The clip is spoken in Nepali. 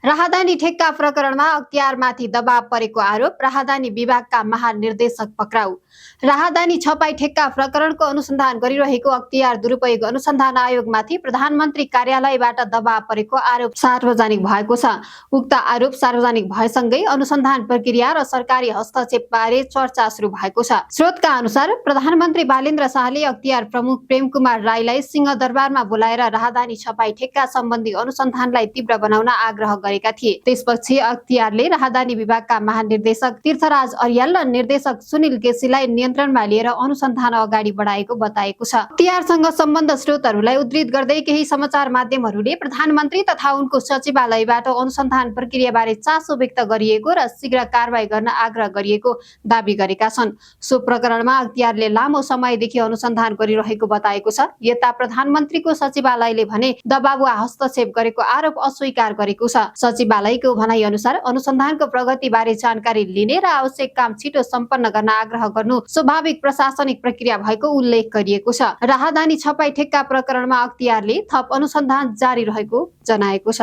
राहदानी ठेक्का प्रकरणमा अख्तियारमाथि दबाव परेको आरोप, राहदानी विभागका महानिर्देशक पक्राउ। राहदानी छपाई ठेक्का प्रकरणको अनुसन्धान गरिरहेको अख्तियार दुरुपयोग अनुसन्धान आयोगमाथि प्रधानमन्त्री कार्यालयबाट दबाव परेको आरोप सार्वजनिक भएको छ। उक्त आरोप सार्वजनिक भएसँगै अनुसन्धान प्रक्रिया र सरकारी हस्तक्षेपबारे चर्चा सुरु भएको छ। स्रोतका अनुसार प्रधानमन्त्री बालेन्द्र शाहले अख्तियार प्रमुख प्रेम कुमार राईलाई सिंहदरबारमा बोलाएर राहदानी छपाई ठेक्का सम्बन्धी अनुसन्धानलाई तीव्र बनाउन आग्रह गरेका थिए। त्यसपछि अख्तियारले राहदानी विभागका महानिर्देशक तीर्थराज अर्याल र निर्देशक सुनिल केसीलाई नियन्त्रणमा लिएर अनुसन्धान अगाडि बढाएको बताएको छ। अख्तियारसँग सम्बन्ध स्रोतहरूलाई उद्धृत गर्दै केही समाचार माध्यमहरूले प्रधानमन्त्री तथा उनको सचिवालयबाट अनुसन्धान प्रक्रियाबारे चासो व्यक्त गरिएको र शीघ्र कारबाही गर्न आग्रह गरिएको दाबी गरेका छन्। सो प्रकरणमा अख्तियारले लामो समयदेखि अनुसन्धान गरिरहेको बताएको छ। यता प्रधानमन्त्रीको सचिवालयले भने दबाव वा हस्तक्षेप गरेको आरोप अस्वीकार गरेको छ। सचिवालयको भनाइ अनुसार अनुसन्धानको प्रगतिबारे जानकारी लिने र आवश्यक काम छिटो सम्पन्न गर्न आग्रह गर्नु स्वाभाविक प्रशासनिक प्रक्रिया भएको उल्लेख गरिएको छ। राहदानी छपाई ठेक्का प्रकरणमा अख्तियारले थप अनुसन्धान जारी रहेको जनाएको छ।